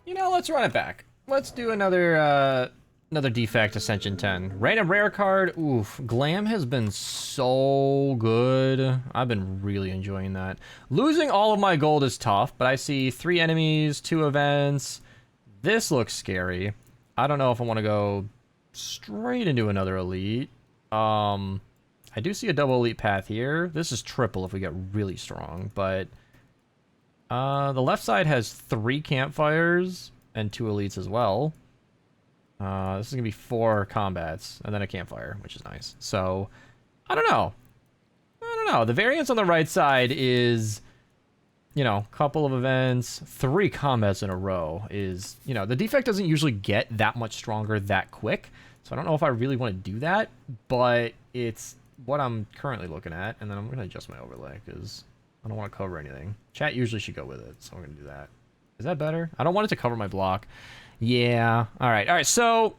You know, let's run it back. Let's do another Defect Ascension 10. Random rare card. Oof. Glam has been so good. I've been really enjoying that. Losing all of my gold is tough, but I see 3 enemies, 2 events. This looks scary. I don't know if I want to go straight into another elite. I do see a double elite path here. This is triple if we get really strong, but the left side has 3 campfires and 2 elites as well. This is gonna be 4 combats and then a campfire, which is nice. So I don't know. The variance on the right side is, you know, couple of events, 3 combats in a row is, you know, the defect doesn't usually get that much stronger that quick. So I don't know if I really want to do that, but it's what I'm currently looking at. And then I'm going to adjust my overlay because I don't want to cover anything. Chat usually should go with it, so I'm going to do that. Is that better? I don't want it to cover my block. Yeah. All right. So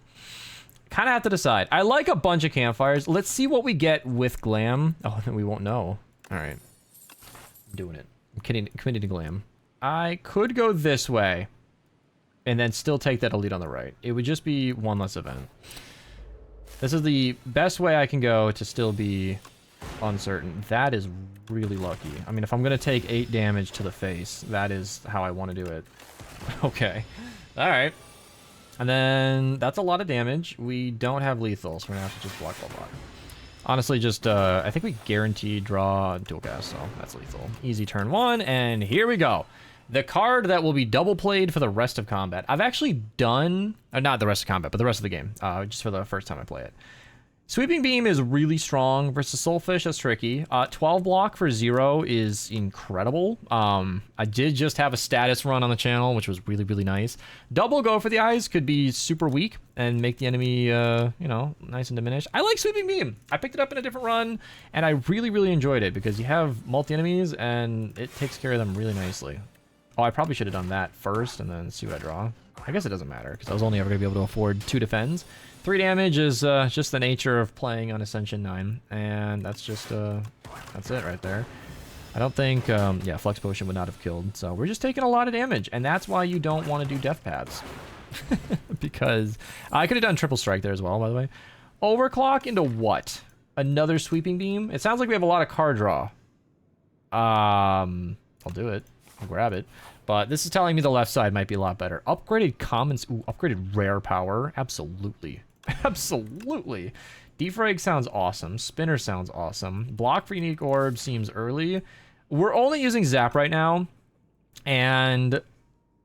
kind of have to decide. I like a bunch of campfires. Let's see what we get with Glam. Oh, then we won't know. All right. I'm doing it. I'm committing to Glam. I could go this way and then still take that elite on the right. It would just be 1 less event. This is the best way I can go to still be uncertain. That is really lucky. I mean, if I'm going to take 8 damage to the face, that is how I want to do it. Okay. All right. And then that's a lot of damage. We don't have lethal, so we're going to have to just block. Honestly, just, I think we guaranteed draw dual cast, so that's lethal. Easy turn 1, and here we go. The card that will be double played for the rest of combat. I've actually done, not the rest of combat, but the rest of the game, just for the first time I play it. Sweeping Beam is really strong versus Soulfish. That's tricky. 12 block for 0 is incredible. I did just have a status run on the channel, which was really, really nice. Double go for the eyes could be super weak and make the enemy, you know, nice and diminished. I like Sweeping Beam. I picked it up in a different run, and I really, really enjoyed it because you have multi-enemies, and it takes care of them really nicely. Oh, I probably should have done that first and then see what I draw. I guess it doesn't matter because I was only ever going to be able to afford 2 defends. 3 damage is just the nature of playing on Ascension 9, and that's just, that's it right there. I don't think, yeah, Flex Potion would not have killed, so we're just taking a lot of damage, and that's why you don't want to do Death Paths. Because I could have done Triple Strike there as well, by the way. Overclock into what? Another Sweeping Beam? It sounds like we have a lot of card draw. I'll do it. I'll grab it. But this is telling me the left side might be a lot better. Upgraded commons. Ooh, upgraded rare power. Absolutely. Absolutely. Defrag sounds awesome. Spinner sounds awesome. Block for unique orb seems early. We're only using Zap right now. And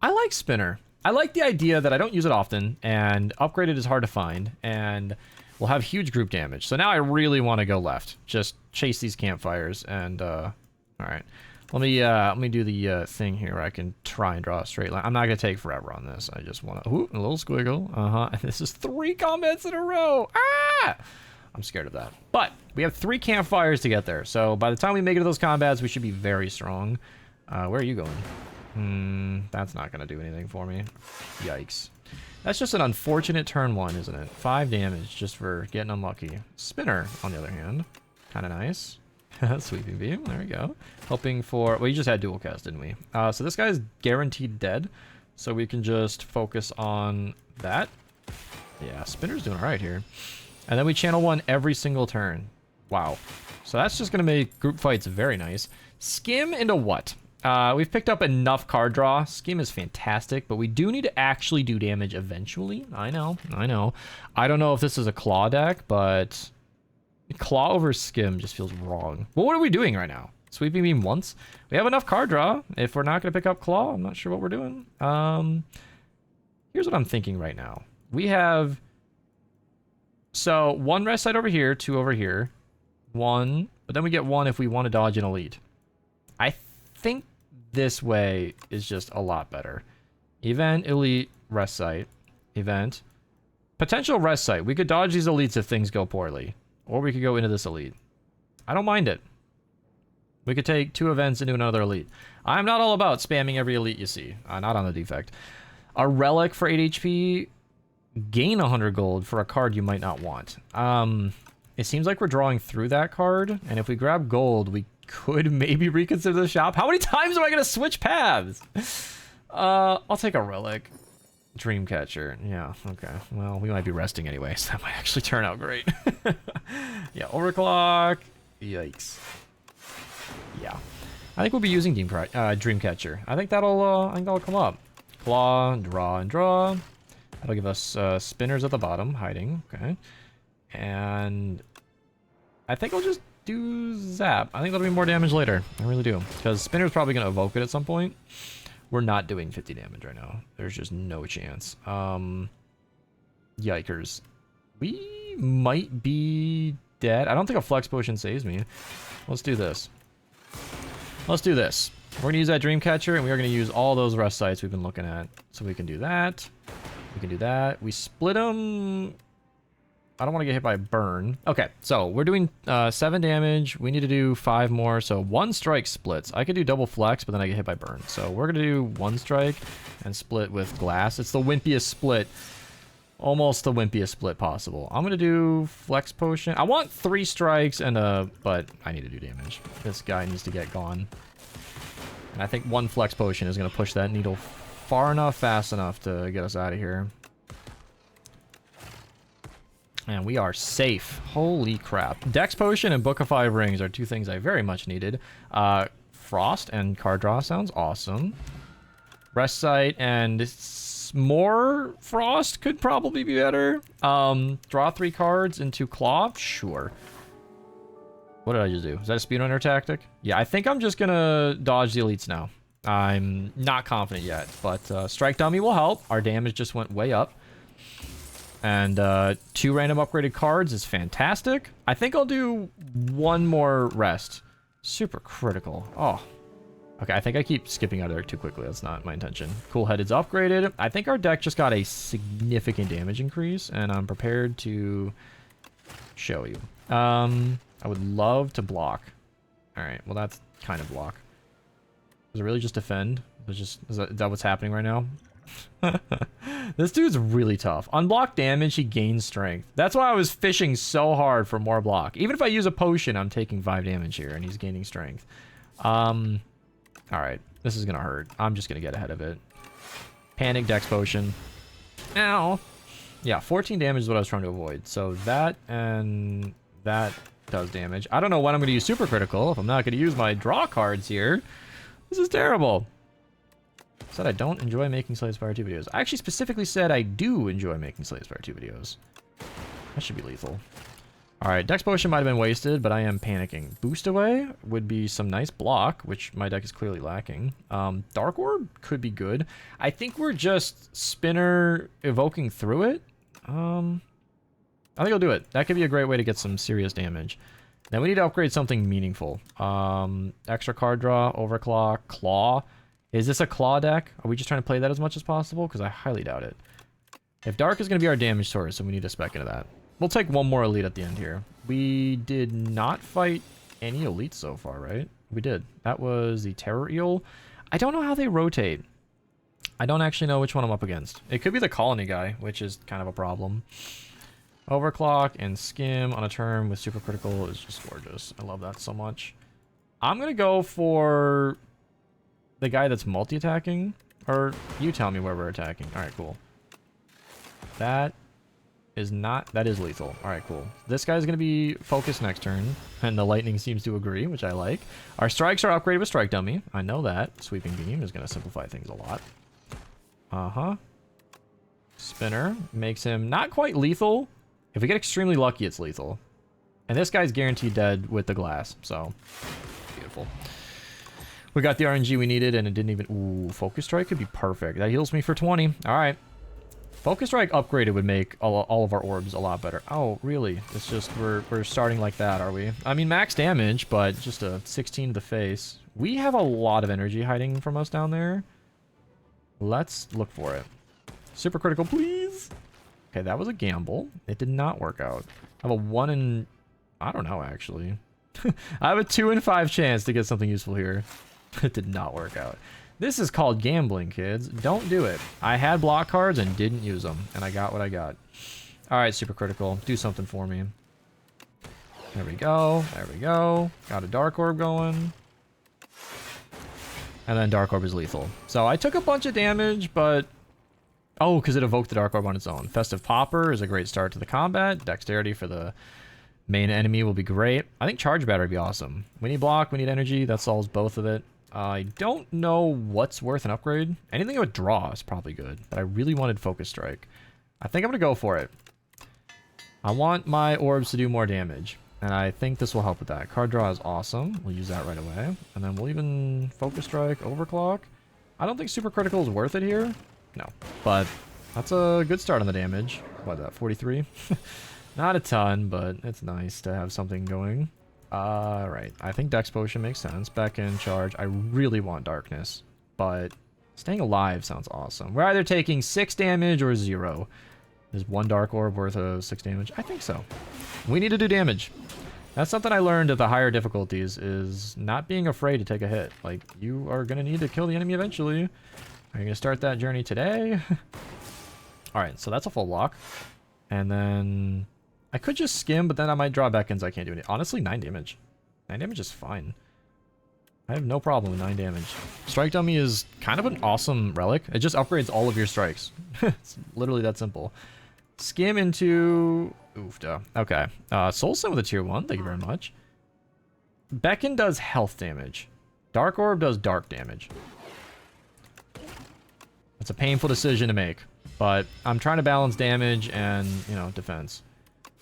I like Spinner. I like the idea that I don't use it often. And upgraded is hard to find. And we'll have huge group damage. So now I really want to go left. Just chase these campfires. And, all right. Let me do the thing here where I can try and draw a straight line. I'm not gonna take forever on this. I just want to. Ooh, a little squiggle. And this is 3 combats in a row. Ah! I'm scared of that. But we have 3 campfires to get there. So by the time we make it to those combats, we should be very strong. Where are you going? That's not gonna do anything for me. Yikes. That's just an unfortunate turn 1, isn't it? 5 damage just for getting unlucky. Spinner, on the other hand, kind of nice. Sweeping Beam, there we go. Hoping for, well, you just had dual cast, didn't we? So this guy's guaranteed dead, so we can just focus on that. Yeah, Spinner's doing all right here. And then we channel 1 every single turn. Wow. So that's just gonna make group fights very nice. Skim into what? We've picked up enough card draw. Skim is fantastic, but we do need to actually do damage eventually. I know. I don't know if this is a claw deck, but Claw over Skim just feels wrong. Well, what are we doing right now? Sweeping Beam once? We have enough card draw. If we're not going to pick up Claw, I'm not sure what we're doing. Here's what I'm thinking right now. We have, so 1 rest side over here, 2 over here, 1, but then we get 1 if we want to dodge an elite. I think this way is just a lot better. Event, elite, rest site, event. Potential rest site. We could dodge these elites if things go poorly. Or we could go into this elite. I don't mind it. We could take 2 events into another elite. I'm not all about spamming every elite you see. Not on the defect. A relic for 8 HP. Gain 100 gold for a card you might not want. It seems like we're drawing through that card. And if we grab gold, we could maybe reconsider the shop. How many times am I going to switch paths? I'll take a relic. Dreamcatcher. Yeah, okay. Well, we might be resting anyway, so that might actually turn out great. Yeah, overclock. Yikes. Yeah. I think we'll be using Dreamcatcher. I think that'll come up. Claw, draw, and draw. That'll give us spinners at the bottom, hiding. Okay. And I think I'll just do zap. I think that'll be more damage later. I really do. Because spinner's probably going to evoke it at some point. We're not doing 50 damage right now. There's just no chance. Yikers. We might be dead. I don't think a flex potion saves me. Let's do this. Let's do this. We're going to use that Dreamcatcher, and we are going to use all those rest sites we've been looking at. So we can do that. We can do that. We split them. I don't want to get hit by a burn. Okay, so we're doing 7 damage. We need to do 5 more, so 1 strike splits. I could do double flex, but then I get hit by burn. So we're going to do 1 strike and split with glass. It's the wimpiest split. Almost the wimpiest split possible. I'm going to do flex potion. I want 3 strikes and but I need to do damage. This guy needs to get gone. And I think 1 flex potion is going to push that needle far enough, fast enough to get us out of here. And we are safe. Holy crap. Dex Potion and Book of 5 Rings are 2 things I very much needed. Frost and card draw sounds awesome. Rest Sight and more Frost could probably be better. Draw 3 cards into Claw? Sure. What did I just do? Is that a speedrunner tactic? Yeah, I think I'm just gonna dodge the elites now. I'm not confident yet, but Strike Dummy will help. Our damage just went way up. And 2 random upgraded cards is fantastic. I think I'll do 1 more rest. Super critical. Oh. Okay, I think I keep skipping out of there too quickly. That's not my intention. Cool Headed's upgraded. I think our deck just got a significant damage increase, and I'm prepared to show you. I would love to block. Alright, well that's kind of block. Does it really just defend? Is that what's happening right now? This dude's really tough. On block damage, he gains strength. That's why I was fishing so hard for more block. Even if I use a potion, I'm taking 5 damage here, and he's gaining strength. Alright, this is gonna hurt. I'm just gonna get ahead of it. Panic Dex Potion. Ow! Yeah, 14 damage is what I was trying to avoid. So that and that does damage. I don't know when I'm gonna use Super Critical if I'm not gonna use my draw cards here. This is terrible. Said I don't enjoy making Slay Spire 2 videos. I actually specifically said I do enjoy making Slay Spire 2 videos. That should be lethal. Alright, Dex Potion might have been wasted, but I am panicking. Boost Away would be some nice block, which my deck is clearly lacking. Dark Orb could be good. I think we're just Spinner evoking through it. I think I'll do it. That could be a great way to get some serious damage. Then we need to upgrade something meaningful. Extra card draw, Overclock, Claw. Is this a Claw deck? Are we just trying to play that as much as possible? Because I highly doubt it. If Dark is going to be our damage source, then we need to spec into that. We'll take 1 more elite at the end here. We did not fight any elites so far, right? We did. That was the Terror Eel. I don't know how they rotate. I don't actually know which one I'm up against. It could be the Colony guy, which is kind of a problem. Overclock and Skim on a turn with Super Critical is just gorgeous. I love that so much. I'm going to go for the guy that's multi-attacking. Or you tell me where we're attacking. Alright, cool. That is not... That is lethal. Alright, cool. This guy's going to be focused next turn. And the lightning seems to agree, which I like. Our strikes are upgraded with Strike Dummy. I know that. Sweeping Beam is going to simplify things a lot. Uh-huh. Spinner makes him not quite lethal. If we get extremely lucky, it's lethal. And this guy's guaranteed dead with the glass. So, beautiful. We got the RNG we needed, and it didn't even... Ooh, Focus Strike could be perfect. That heals me for 20. Alright. Focus Strike upgraded would make all of our orbs a lot better. Oh, really? It's just we're starting like that, are we? I mean, max damage, but just a 16 to the face. We have a lot of energy hiding from us down there. Let's look for it. Super Critical, please! Okay, that was a gamble. It did not work out. I have a 1 in... I don't know, actually. I have a 2 in 5 chance to get something useful here. It did not work out. This is called gambling, kids. Don't do it. I had block cards and didn't use them, and I got what I got. Alright, Super Critical. Do something for me. There we go. There we go. Got a Dark Orb going. And then Dark Orb is lethal. So I took a bunch of damage, but Oh, because it evoked the Dark Orb on its own. Festive Popper is a great start to the combat. Dexterity for the main enemy will be great. I think Charge Battery would be awesome. We need block, we need energy. That solves both of it. I don't know what's worth an upgrade. Anything with draw is probably good, but I really wanted Focus Strike. I think I'm going to go for it. I want my orbs to do more damage, and I think this will help with that. Card draw is awesome. We'll use that right away. And then we'll even Focus Strike, Overclock. I don't think Super Critical is worth it here. No, but that's a good start on the damage. What, that 43? Not a ton, but it's nice to have something going. Right. I think Dex Potion makes sense. Back in charge. I really want Darkness, but staying alive sounds awesome. We're either taking 6 damage or 0. Is 1 Dark Orb worth of 6 damage? I think so. We need to do damage. That's something I learned at the higher difficulties, is not being afraid to take a hit. Like, you are going to need to kill the enemy eventually. Are you going to start that journey today? Alright, so that's a full block. And then I could just skim, but then I might draw Beckons. I can't do it. Honestly, 9 damage. 9 damage is fine. I have no problem with 9 damage. Strike Dummy is kind of an awesome relic. It just upgrades all of your strikes. It's literally that simple. Skim into... Oofda. Okay. Soul Sin with a tier 1. Thank you very much. Beckon does health damage. Dark Orb does dark damage. It's a painful decision to make, but I'm trying to balance damage and, you know, defense.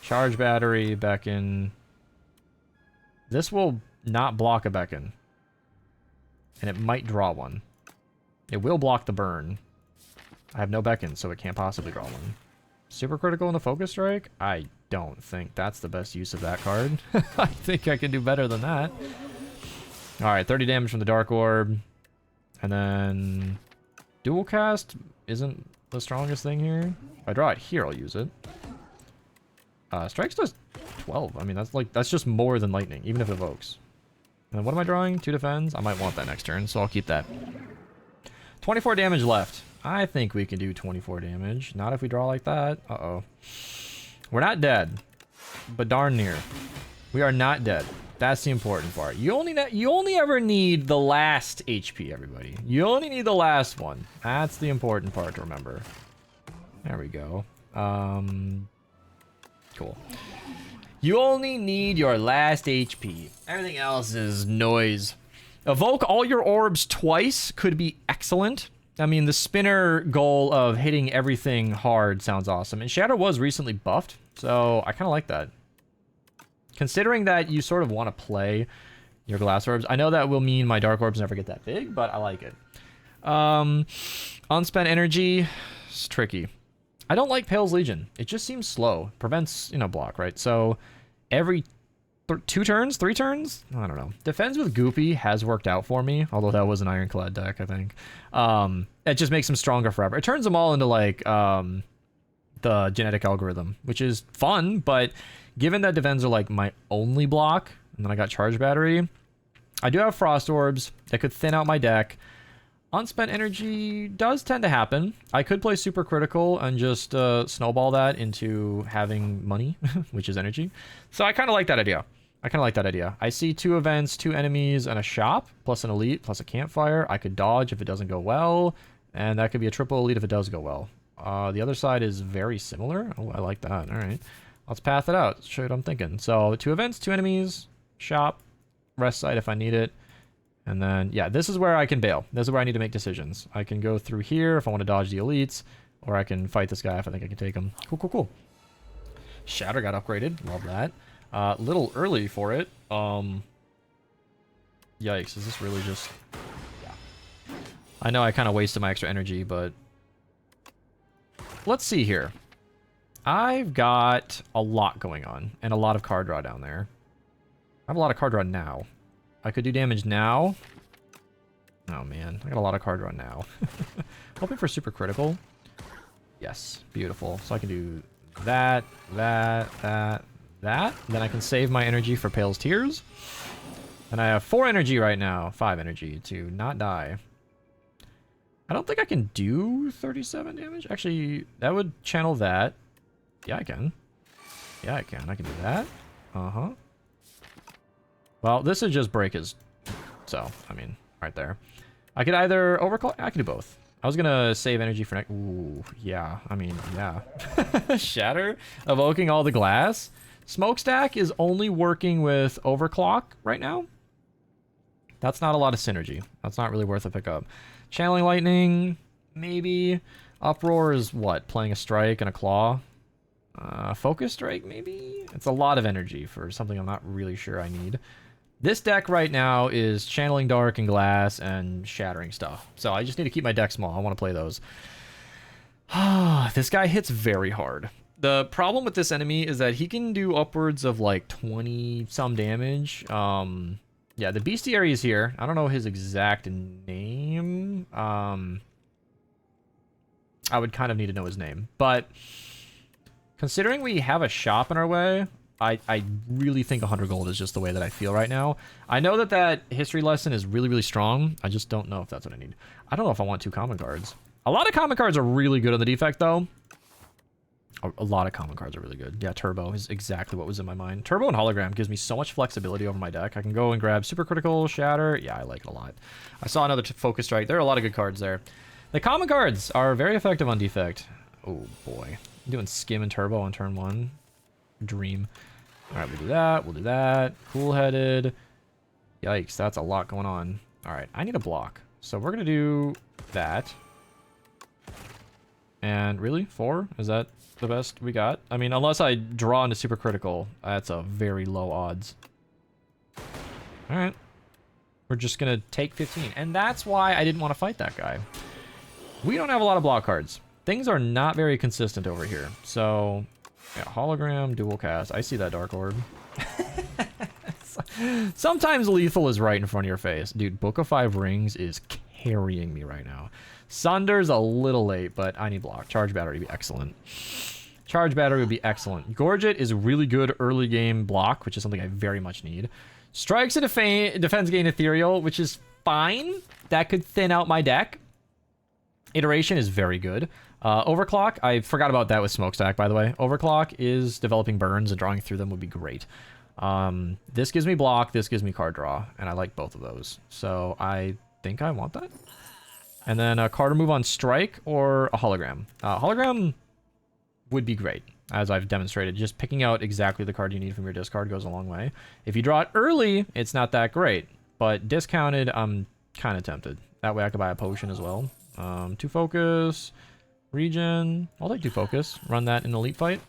Charge Battery, Beckon. This will not block a Beckon. And it might draw one. It will block the burn. I have no Beckon, so it can't possibly draw one. Super Critical in the Focus Strike? I don't think that's the best use of that card. I think I can do better than that. Alright, 30 damage from the Dark Orb. And then... Dual Cast isn't the strongest thing here. If I draw it here, I'll use it. Strikes does 12. I mean, that's just more than Lightning, even if it evokes. And then what am I drawing? 2 defends? I might want that next turn, so I'll keep that. 24 damage left. I think we can do 24 damage. Not if we draw like that. Uh-oh. We're not dead, but darn near. We are not dead. That's the important part. You only ever need the last HP, everybody. You only need the last one. That's the important part to remember. There we go. Cool. You only need your last HP. Everything else is noise. Evoke all your orbs twice could be excellent. I mean, the spinner goal of hitting everything hard sounds awesome. And Shadow was recently buffed, so I kind of like that. Considering that you sort of want to play your glass orbs. I know that will mean my dark orbs never get that big, but I like it. Unspent energy is tricky. I don't like Pale's Legion. It just seems slow. Prevents, you know, block, right? So every 2 turns, 3 turns? I don't know. Defends with Goopy has worked out for me, although that was an Ironclad deck, I think. It just makes them stronger forever. It turns them all into, like, the genetic algorithm, which is fun, but given that defends are, like, my only block, and then I got Charge Battery, I do have Frost Orbs that could thin out my deck. Unspent energy does tend to happen. I could play Super Critical and just snowball that into having money, which is energy. So I kind of like that idea. I see 2 events, 2 enemies, and a shop, plus an elite, plus a campfire. I could dodge if it doesn't go well, and that could be a triple elite if it does go well. The other side is very similar. Oh, I like that. All right. Let's path it out. Show what I'm thinking. So 2 events, 2 enemies, shop, rest site if I need it. And then, yeah, this is where I can bail. This is where I need to make decisions. I can go through here if I want to dodge the elites, or I can fight this guy if I think I can take him. Cool, cool, cool. Shatter got upgraded. Love that. Little early for it. Yikes, is this really just... Yeah. I know I kind of wasted my extra energy, but... Let's see here. I've got a lot going on, and a lot of card draw down there. I have a lot of card draw now. I could do damage now. Oh man, I got a lot of card draw now. Hoping for Super Critical. Yes, beautiful. So I can do that. Then I can save my energy for Pale's Tears. And I have 4 energy right now, 5 energy to not die. I don't think I can do 37 damage. Actually, that would channel that. Yeah, I can. Yeah, I can. I can do that. Uh-huh. Well, this would just break his... So, I mean, right there. I could either overclock... I can do both. I was gonna save energy for next. Ooh, yeah. I mean, yeah. Shatter, evoking all the glass. Smokestack is only working with overclock right now. That's not a lot of synergy. That's not really worth a pickup. Channeling lightning, maybe. Uproar is what? Playing a strike and a claw. Focus strike, maybe? It's a lot of energy for something I'm not really sure I need. This deck right now is channeling dark and glass and shattering stuff. So I just need to keep my deck small. I want to play those. This guy hits very hard. The problem with this enemy is that he can do upwards of like 20 some damage. Yeah, the bestiary is here. I don't know his exact name. I would kind of need to know his name. But considering we have a shop in our way, I really think 100 gold is just the way that I feel right now. I know that that history lesson is really, really strong. I just don't know if that's what I need. I don't know if I want 2 common cards. A lot of common cards are really good on the defect, though. A lot of common cards are really good. Yeah, Turbo is exactly what was in my mind. Turbo and Hologram gives me so much flexibility over my deck. I can go and grab Super Critical, Shatter. Yeah, I like it a lot. I saw another Focus Strike. There are a lot of good cards there. The common cards are very effective on defect. Oh, boy. I'm doing Skim and Turbo on turn 1. Dream. All right, we'll do that. We'll do that. Cool-headed. Yikes, that's a lot going on. All right, I need a block. So we're going to do that. And really? 4? Is that the best we got? I mean, unless I draw into Super Critical, that's a very low odds. All right. We're just going to take 15. And that's why I didn't want to fight that guy. We don't have a lot of block cards. Things are not very consistent over here. So, yeah, Hologram, Dual Cast. I see that Dark Orb. Sometimes lethal is right in front of your face. Dude, Book of 5 Rings is carrying me right now. Sunder's a little late, but I need block. Charge Battery would be excellent. Charge Battery would be excellent. Gorget is really good early game block, which is something I very much need. Strikes a defense gain Ethereal, which is fine. That could thin out my deck. Iteration is very good. Overclock, I forgot about that with Smokestack, by the way. Overclock is developing burns, and drawing through them would be great. This gives me block, this gives me card draw, and I like both of those. So I think I want that. And then a card remove on Strike or a Hologram. Hologram would be great, as I've demonstrated. Just picking out exactly the card you need from your discard goes a long way. If you draw it early, it's not that great. But discounted, I'm kind of tempted. That way I could buy a potion as well. 2 focus, regen. I'll take 2 focus. Run that in Elite Fight.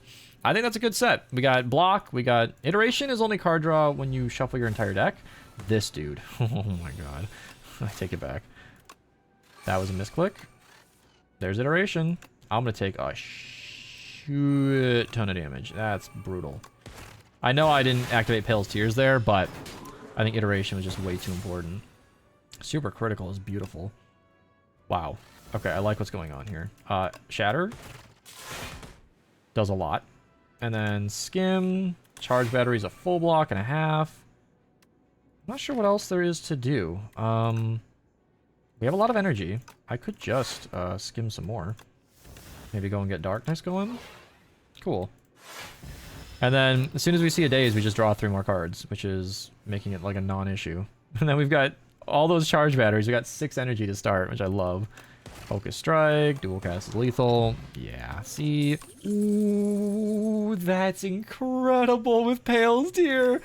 I think that's a good set. We got block. We got iteration is only card draw when you shuffle your entire deck. This dude. Oh my god. I take it back. That was a misclick. There's iteration. I'm going to take a shit ton of damage. That's brutal. I know I didn't activate Pale's Tears there, but I think iteration was just way too important. Super Critical is beautiful. Wow. Okay, I like what's going on here. Shatter does a lot. And then Skim. Charge Battery is a full block and a half. I'm not sure what else there is to do. We have a lot of energy. I could just skim some more. Maybe go and get Darkness going. Cool. And then as soon as we see a Daze, we just draw 3 more cards, which is making it like a non-issue. And then we've got all those charge batteries. We got 6 energy to start, which I love. Focus Strike, Dual Cast is lethal. Yeah, see? Ooh, that's incredible with Pale's Tear.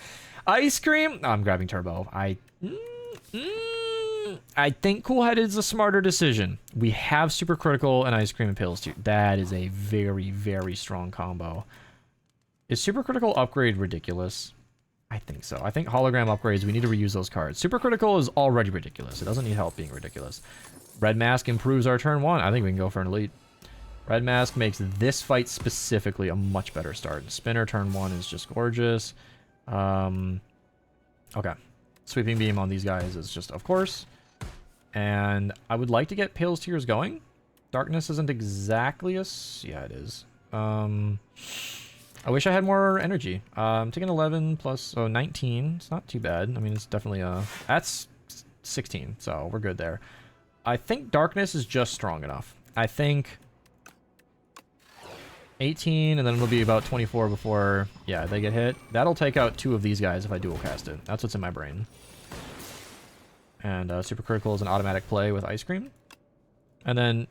Ice Cream. Oh, I'm grabbing Turbo. I think Cool-Headed is a smarter decision. We have Super Critical and Ice Cream and Pale's Tear. That is a very, very strong combo. Is Super Critical upgrade ridiculous? I think so. I think Hologram upgrades, we need to reuse those cards. Super Critical is already ridiculous. It doesn't need help being ridiculous. Red Mask improves our turn 1. I think we can go for an Elite. Red Mask makes this fight specifically a much better start. Spinner turn 1 is just gorgeous. Okay. Sweeping Beam on these guys is just, of course. And I would like to get Pale's Tears going. Darkness isn't exactly a... Yeah, it is. I wish I had more energy. I'm taking 11 plus... Oh, 19. It's not too bad. I mean, it's definitely a... That's 16, so we're good there. I think Darkness is just strong enough. I think 18, and then it'll be about 24 before, yeah, they get hit. That'll take out 2 of these guys if I dual cast it. That's what's in my brain. And Super Critical is an automatic play with Ice Cream. And then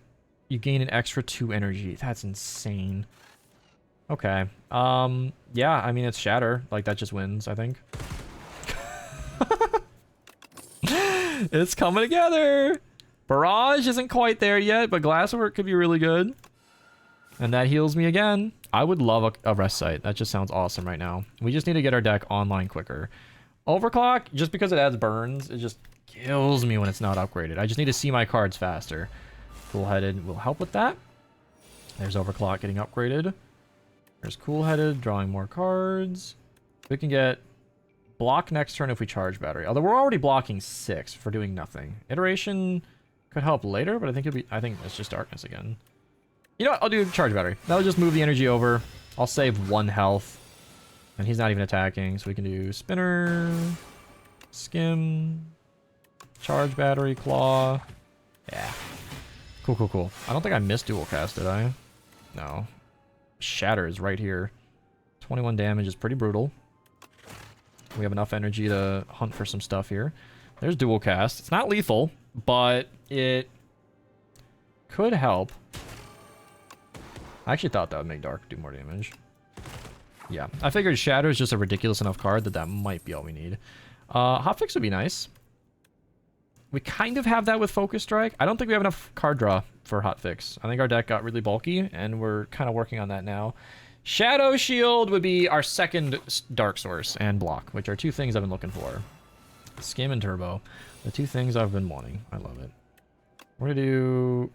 you gain an extra 2 energy. That's insane. Okay. Yeah, I mean, it's Shatter. Like, that just wins, I think. It's coming together. Barrage isn't quite there yet, but Glasswork could be really good. And that heals me again. I would love a rest site. That just sounds awesome right now. We just need to get our deck online quicker. Overclock, just because it adds burns, it just kills me when it's not upgraded. I just need to see my cards faster. Cool-Headed will help with that. There's Overclock getting upgraded. There's Cool-Headed, drawing more cards. We can get block next turn if we charge battery. Although we're already blocking 6 for doing nothing. Iteration could help later, but I think it's just darkness again. You know what? I'll do charge battery. That'll just move the energy over. I'll save 1 health. And he's not even attacking, so we can do spinner, skim, charge battery, claw. Yeah. Cool, cool, cool. I don't think I missed dual cast, did I? No. Shatter is right here. 21 damage is pretty brutal. We have enough energy to hunt for some stuff here. There's dual cast. It's not lethal, but it could help. I actually thought that would make Dark do more damage. Yeah, I figured Shatter is just a ridiculous enough card that might be all we need. Hotfix would be nice. We kind of have that with Focus Strike. I don't think we have enough card draw for Hotfix. I think our deck got really bulky, and we're kind of working on that now. Shadow Shield would be our second Dark Source, and Block, which are 2 things I've been looking for. Skim and Turbo. The 2 things I've been wanting. I love it. We're going to do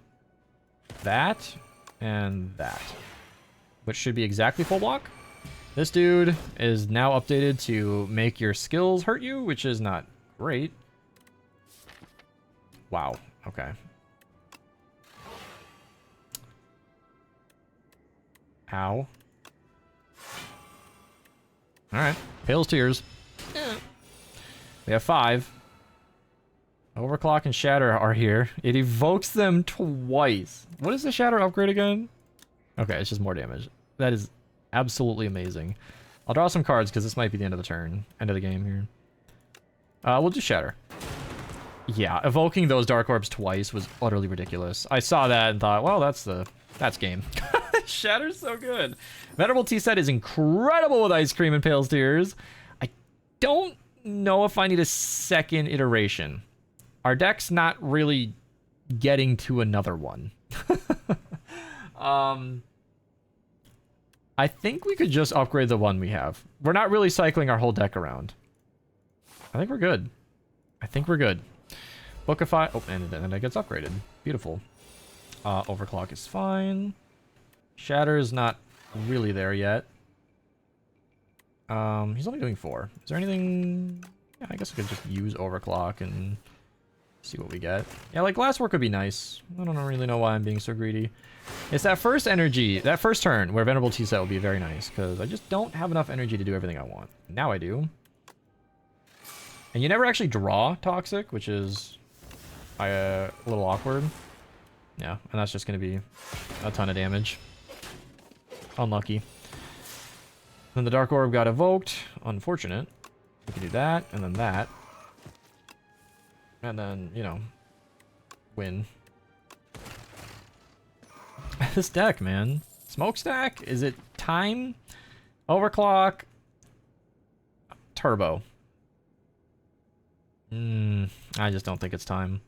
that and that, which should be exactly full block. This dude is now updated to make your skills hurt you, which is not great. Wow. Okay. Ow. Alright. Pale's Tears. Yeah. We have 5. Overclock and Shatter are here. It evokes them twice. What is the Shatter upgrade again? Okay, it's just more damage. That is absolutely amazing. I'll draw some cards because this might be the end of the turn. End of the game here. We'll do Shatter. Yeah, evoking those Dark Orbs twice was utterly ridiculous. I saw that and thought, well, that's game. Shatter's so good. Venerable T-Set is incredible with Ice Cream and Pale's Tears. I don't know if I need a second iteration. Our deck's not really getting to another one. I think we could just upgrade the one we have. We're not really cycling our whole deck around. I think we're good. I think we're good. Bookify. Oh, and then it gets upgraded. Beautiful. Overclock is fine. Shatter is not really there yet. He's only doing 4. Is there anything? Yeah, I guess we could just use Overclock and see what we get. Yeah, like Glasswork would be nice. I don't really know why I'm being so greedy. It's that first energy, that first turn where Venerable T-Set will be very nice because I just don't have enough energy to do everything I want. Now I do. And you never actually draw Toxic, which is a little awkward. Yeah, and that's just going to be a ton of damage. Unlucky. Then the Dark Orb got evoked. Unfortunate. We can do that, and then that. And then, you know, win. This deck, man. Smokestack? Is it time? Overclock? Turbo. I just don't think it's time.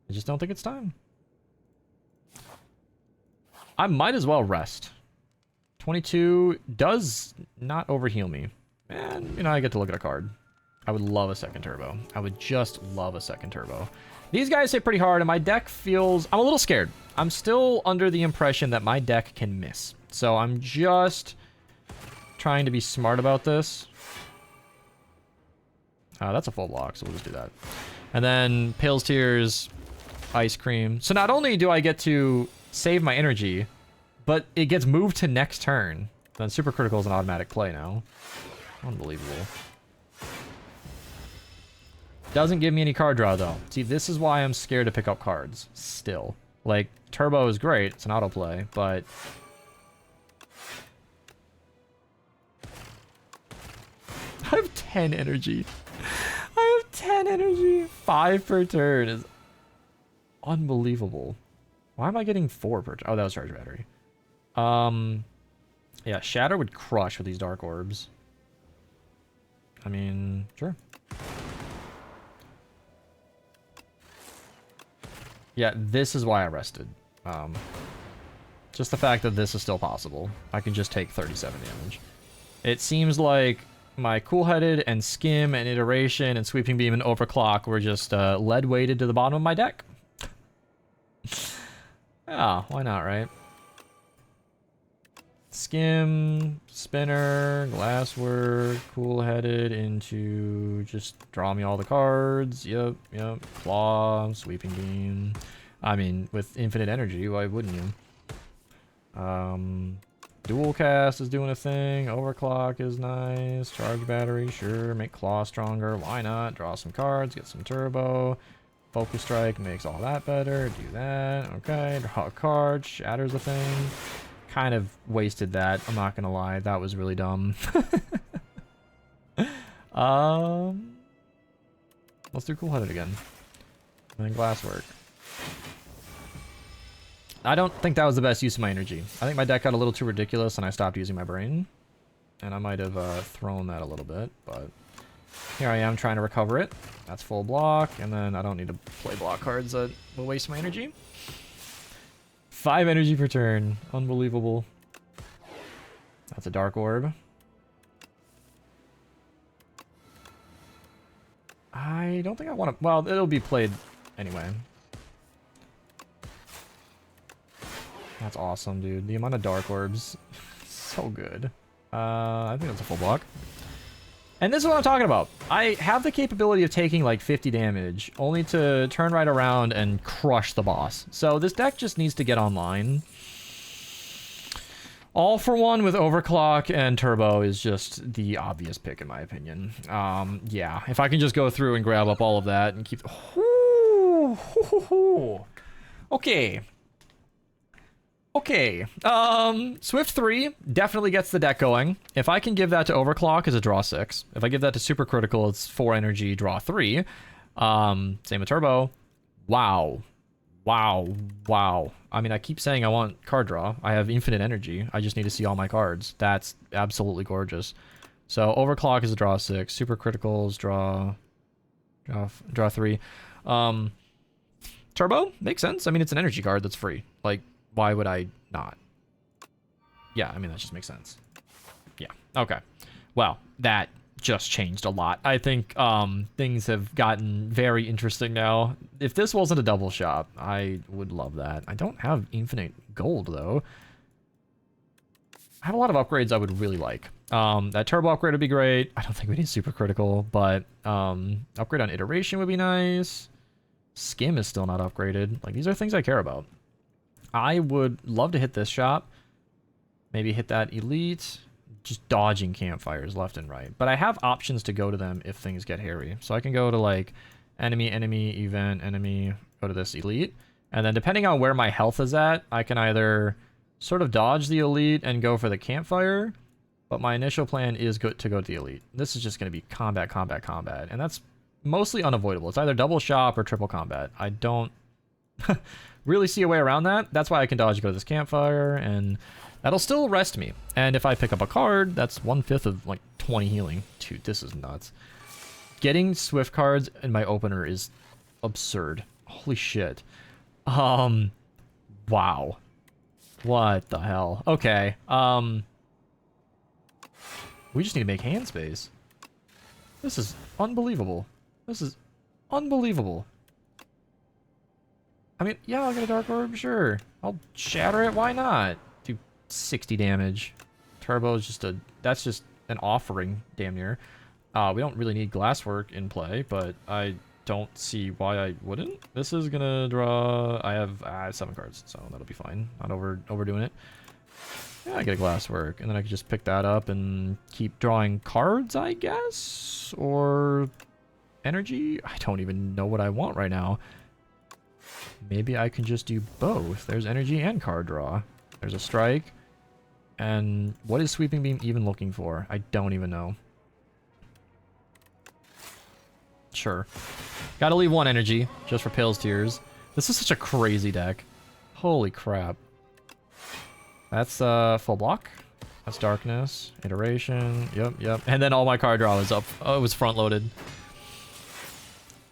I just don't think it's time. I might as well rest. 22 does not overheal me. And, you know, I get to look at a card. I would love a second turbo. I would just love a second turbo. These guys hit pretty hard, and my deck feels... I'm a little scared. I'm still under the impression that my deck can miss. So I'm just trying to be smart about this. That's a full block, so we'll just do that. And then Pale's Tears, Ice Cream. So not only do I get to save my energy, but it gets moved to next turn. Then Super Critical is an automatic play now. Unbelievable. Doesn't give me any card draw, though. See, this is why I'm scared to pick up cards. Still. Like, Turbo is great. It's an autoplay, but... I have 10 energy. I have 10 energy. 5 per turn is Unbelievable. Why am I getting 4 per... Oh, that was charge battery. Yeah, Shatter would crush with these Dark Orbs. I mean, sure. Yeah, this is why I rested. Just the fact that this is still possible. I can just take 37 damage. It seems like my Cool-Headed and Skim and Iteration and Sweeping Beam and Overclock were just lead-weighted to the bottom of my deck. Yeah, why not, right? Skim, Spinner, Glasswork, Cool-Headed into just draw me all the cards. Yep. Claw, Sweeping Beam. I mean, with infinite energy, why wouldn't you? Dual Cast is doing a thing. Overclock is nice. Charge Battery, sure. Make Claw stronger. Why not? Draw some cards, get some Turbo. Focus Strike makes all that better. Do that. Okay. Draw a card. Shatter's a thing. Kind of wasted that. I'm not gonna lie. That was really dumb. Let's do Cool-Headed again. And then Glasswork. I don't think that was the best use of my energy. I think my deck got a little too ridiculous and I stopped using my brain. And I might have thrown that a little bit, but here I am trying to recover it. That's full block, and then I don't need to play block cards that will waste my energy. 5 energy per turn. Unbelievable. That's a Dark Orb. I don't think I want to... Well, it'll be played anyway. That's awesome, dude. The amount of Dark Orbs. So good. I think that's a full block. And this is what I'm talking about. I have the capability of taking like 50 damage, only to turn right around and crush the boss. So this deck just needs to get online. All for One with Overclock and Turbo is just the obvious pick in my opinion. Yeah, if I can just go through and grab up all of that and keep... Okay. Okay, Swift 3 definitely gets the deck going. If I can give that to Overclock, it's a draw 6. If I give that to Super Critical, it's 4 energy, draw 3. Same with Turbo. Wow. I mean, I keep saying I want card draw. I have infinite energy. I just need to see all my cards. That's absolutely gorgeous. So Overclock is a draw 6. Super Critical is draw 3. Turbo makes sense. I mean, it's an energy card that's free. Like, why would I not? Yeah, I mean, that just makes sense. Yeah, okay. Well, that just changed a lot. I think things have gotten very interesting now. If this wasn't a double shop, I would love that. I don't have infinite gold, though. I have a lot of upgrades I would really like. That Turbo upgrade would be great. I don't think we need Super Critical, but upgrade on Iteration would be nice. Skim is still not upgraded. Like, these are things I care about. I would love to hit this shop. Maybe hit that Elite. Just dodging campfires left and right. But I have options to go to them if things get hairy. So I can go to, like, enemy, event, enemy, go to this Elite. And then depending on where my health is at, I can either sort of dodge the Elite and go for the campfire. But my initial plan is to go to the Elite. This is just going to be combat. And that's mostly unavoidable. It's either double shop or triple combat. I don't... really see a way around that. That's why I can dodge, go to this campfire, and that'll still rest me. And if I pick up a card, that's 1/5 of like 20 healing. Dude, this is nuts. Getting Swift cards in my opener is absurd. Holy shit. Wow. What the hell? Okay. We just need to make hand space. This is unbelievable. This is unbelievable. I mean, yeah, I'll get a Dark Orb, sure. I'll shatter it, why not? Do 60 damage. Turbo is just that's just an offering, damn near. We don't really need Glasswork in play, but I don't see why I wouldn't. This is gonna draw... I have 7 cards, so that'll be fine. Not overdoing it. Yeah, I get a Glasswork, and then I can just pick that up and keep drawing cards, I guess? Or energy? I don't even know what I want right now. Maybe I can just do both. There's energy and card draw. There's a strike. And what is Sweeping Beam even looking for? I don't even know. Sure. Gotta leave 1 energy, just for Pale's Tears. This is such a crazy deck. Holy crap. That's full block. That's darkness. Iteration. Yep. And then all my card draw was up. Oh, it was front loaded.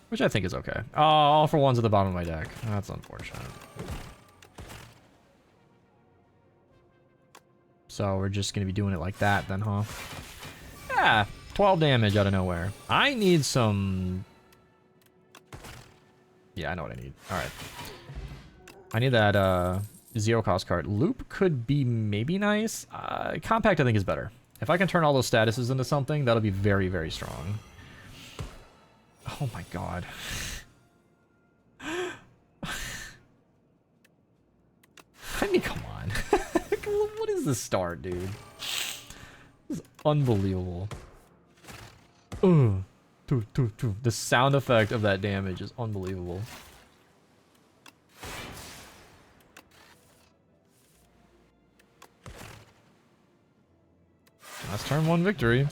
Which I think is okay. Oh, all for one's at the bottom of my deck. That's unfortunate. So we're just going to be doing it like that then, huh? Yeah, 12 damage out of nowhere. I need some... Yeah, I know what I need. Alright. I need that zero cost card. Loop could be maybe nice. Compact I think is better. If I can turn all those statuses into something, that'll be very, very strong. Oh my god. I mean, come on. What is this start, dude? This is unbelievable. The sound effect of that damage is unbelievable. That's turn one victory.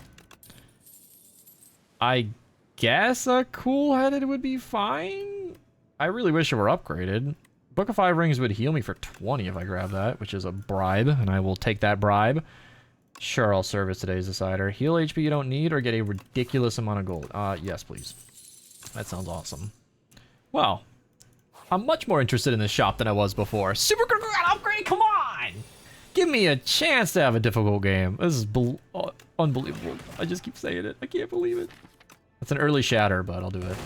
I guess a cool-headed would be fine. I really wish it were upgraded. Book of 5 Rings would heal me for 20 if I grab that, which is a bribe, and I will take that bribe. Sure, I'll serve as today's decider. Heal HP you don't need or get a ridiculous amount of gold. Yes, please. That sounds awesome. Well, I'm much more interested in this shop than I was before. Super critical upgrade, come on! Give me a chance to have a difficult game. This is unbelievable. I just keep saying it. I can't believe it. It's an early shatter, but I'll do it.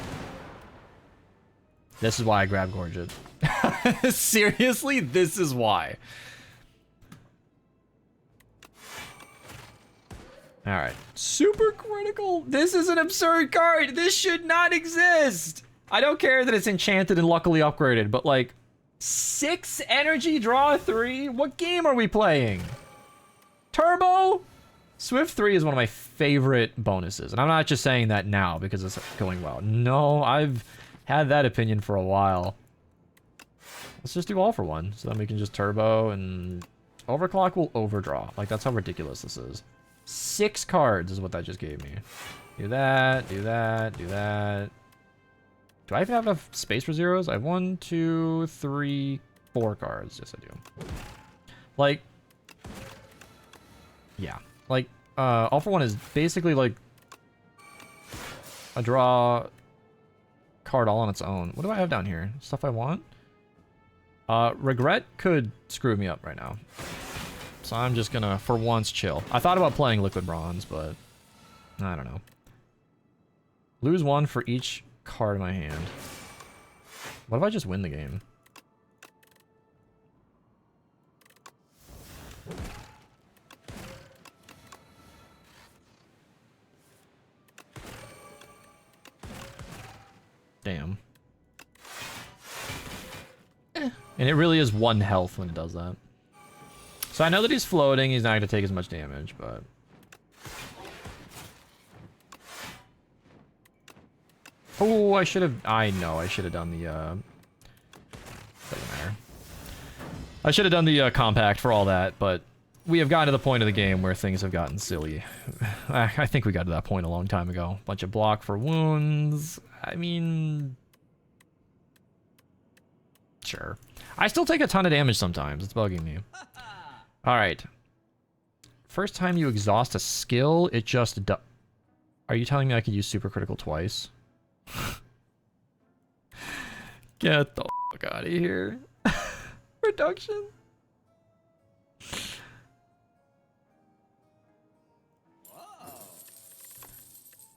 This is why I grabbed Gorget. Seriously, this is why. Alright. Super critical. This is an absurd card. This should not exist. I don't care that it's enchanted and luckily upgraded, but like 6 energy, draw 3? What game are we playing? Turbo? Swift 3 is one of my favorite bonuses, and I'm not just saying that now because it's going well. No, I've had that opinion for a while. Let's just do all for one, so then we can just turbo and overclock will overdraw. Like, that's how ridiculous this is. 6 cards is what that just gave me. Do that, do that, do that. Do I even have enough space for zeros? I have 1, 2, 3, 4 cards. Yes, I do. Like, yeah. Like, all for one is basically like a draw card all on its own. What do I have down here? Stuff I want? Regret could screw me up right now. So I'm just gonna, for once, chill. I thought about playing Liquid Bronze, but I don't know. Lose 1 for each card in my hand. What if I just win the game? Damn. And it really is 1 health when it does that. So I know that he's floating, he's not going to take as much damage, but... Oh, I should have... I know, I should have done the... Doesn't matter. I should have done the compact for all that, but... We have gotten to the point of the game where things have gotten silly. I think we got to that point a long time ago. Bunch of block for wounds. I mean... Sure. I still take a ton of damage sometimes. It's bugging me. Alright. First time you exhaust a skill, it just... Are you telling me I could use super critical twice? Get the fuck out of here. Reduction?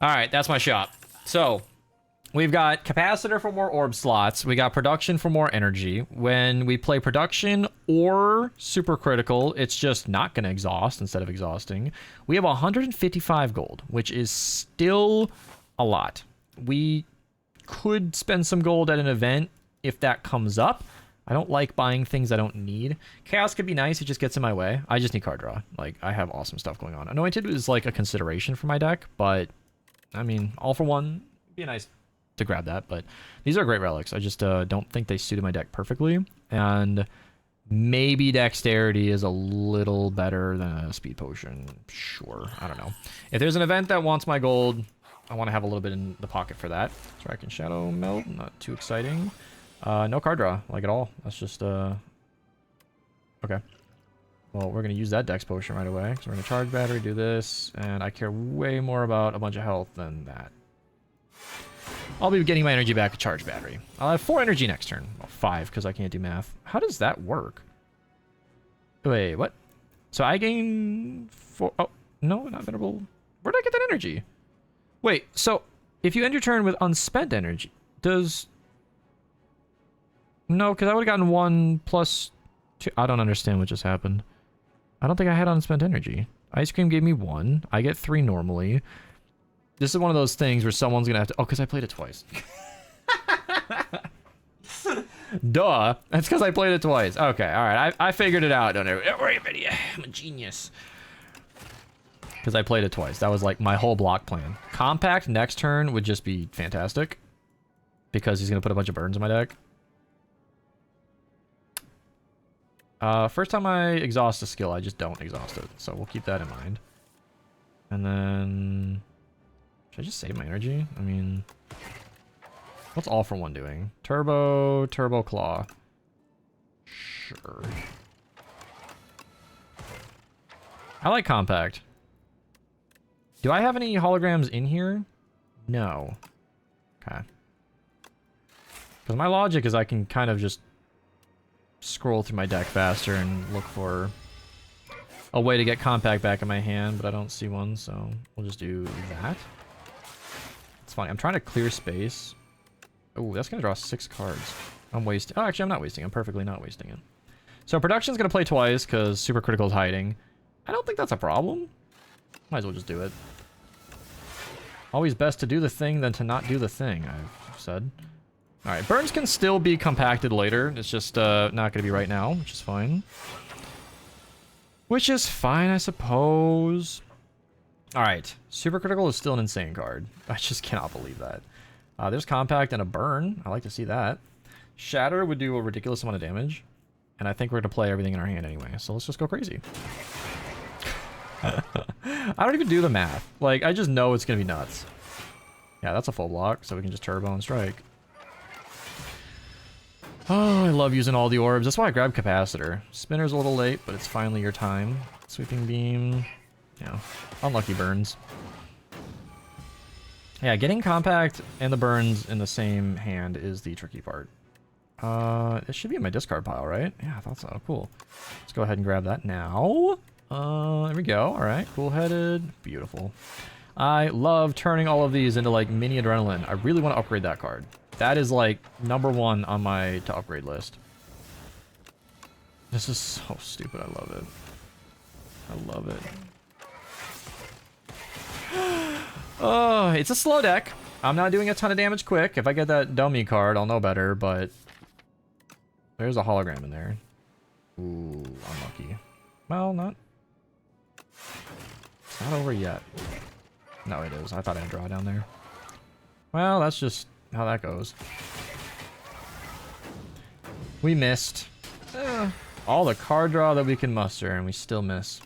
Alright, that's my shop. So, we've got capacitor for more orb slots. We got production for more energy. When we play production or super critical, it's just not going to exhaust instead of exhausting. We have 155 gold, which is still a lot. We could spend some gold at an event if that comes up. I don't like buying things I don't need. Chaos could be nice, it just gets in my way. I just need card draw. Like, I have awesome stuff going on. Anointed is like a consideration for my deck, but I mean, all for one, it'd be nice to grab that, but these are great relics. I just don't think they suited my deck perfectly, and maybe dexterity is a little better than a speed potion. Sure, I don't know. If there's an event that wants my gold, I want to have a little bit in the pocket for that. Dragon Shadow Melt, not too exciting. No card draw, like at all. That's just, okay. Well, we're going to use that Dex Potion right away. So we're going to charge battery, do this, and I care way more about a bunch of health than that. I'll be getting my energy back with charge battery. I'll have 4 energy next turn. Well, 5, because I can't do math. How does that work? Wait, what? So I gain 4... Oh, no, not venerable. Where did I get that energy? Wait, so if you end your turn with unspent energy, does... No, because I would have gotten 1 plus 2. I don't understand what just happened. I don't think I had unspent energy. Ice cream gave me 1. I get 3 normally. This is one of those things where someone's going to have to... Oh, because I played it twice. Duh. That's because I played it twice. Okay, alright. I figured it out. Don't worry about it. I'm a genius. Because I played it twice. That was like my whole block plan. Compact next turn would just be fantastic. Because he's going to put a bunch of burns in my deck. First time I exhaust a skill, I just don't exhaust it. So we'll keep that in mind. And then... Should I just save my energy? I mean... What's All For One doing? Turbo Claw. Sure. I like Compact. Do I have any holograms in here? No. Okay. Because my logic is I can kind of just scroll through my deck faster and look for a way to get Compact back in my hand, but I don't see one, so we'll just do that. It's fine. I'm trying to clear space. Oh, that's going to draw 6 cards. I'm wasting... Oh, actually, I'm not wasting. I'm perfectly not wasting it. So Production's going to play twice because Super Critical is hiding. I don't think that's a problem. Might as well just do it. Always best to do the thing than to not do the thing, I've said. Alright, burns can still be compacted later. It's just not going to be right now, which is fine. Which is fine, I suppose. Alright, Super Critical is still an insane card. I just cannot believe that. There's Compact and a Burn. I like to see that. Shatter would do a ridiculous amount of damage. And I think we're going to play everything in our hand anyway, so let's just go crazy. I don't even do the math. Like, I just know it's going to be nuts. Yeah, that's a full block, so we can just turbo and strike. Oh, I love using all the orbs. That's why I grabbed Capacitor. Spinner's a little late, but it's finally your time. Sweeping Beam. Yeah, unlucky burns. Yeah, getting Compact and the burns in the same hand is the tricky part. It should be in my discard pile, right? Yeah, I thought so. Cool. Let's go ahead and grab that now. There we go. All right, cool-headed. Beautiful. I love turning all of these into, like, mini Adrenaline. I really want to upgrade that card. That is, like, #1 on my to upgrade list. This is so stupid. I love it. I love it. Oh, it's a slow deck. I'm not doing a ton of damage quick. If I get that dummy card, I'll know better, but... There's a hologram in there. Ooh, unlucky. Well, not... It's not over yet. No, it is. I thought I had a draw down there. Well, that's just how that goes. We missed. All the card draw that we can muster, and we still miss.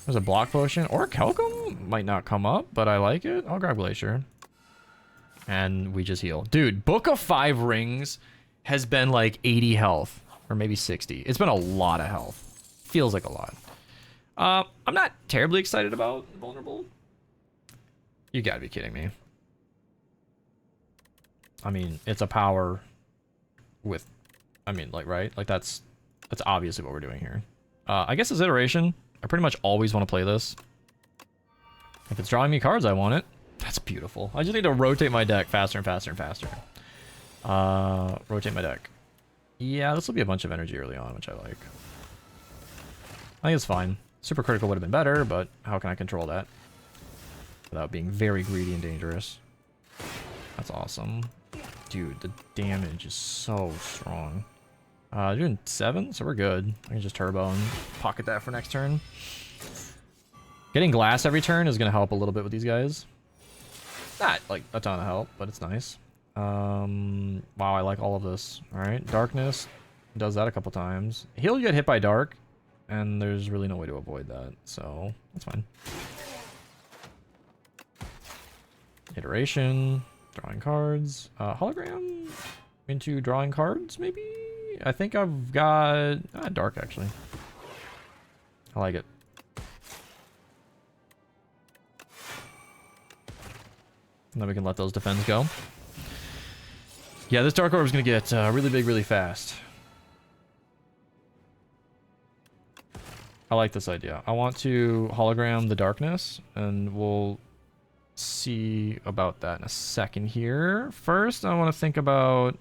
There's a block potion. Or Kelcom might not come up, but I like it. I'll grab Glacier. And we just heal. Dude, Book of 5 Rings has been like 80 health. Or maybe 60. It's been a lot of health. Feels like a lot. I'm not terribly excited about Vulnerable. You gotta be kidding me. I mean, it's a power with... I mean, like, right? Like, that's obviously what we're doing here. I guess as iteration... I pretty much always want to play this. If it's drawing me cards, I want it. That's beautiful. I just need to rotate my deck faster and faster and faster. Rotate my deck. Yeah, this will be a bunch of energy early on, which I like. I think it's fine. Super Critical would have been better, but how can I control that? Without being very greedy and dangerous. That's awesome. Dude, the damage is so strong. Doing 7, so we're good. I can just turbo and pocket that for next turn. Getting glass every turn is going to help a little bit with these guys. Not, like, a ton of help, but it's nice. Wow, I like all of this. Alright, Darkness does that a couple times. He'll get hit by Dark, and there's really no way to avoid that, so that's fine. Iteration, drawing cards, hologram into drawing cards, maybe? I think I've got dark actually. I like it. And then we can let those defends go. Yeah, this dark orb is gonna get really big really fast. I like this idea. I want to hologram the darkness, and we'll see about that in a second here. First, I want to think about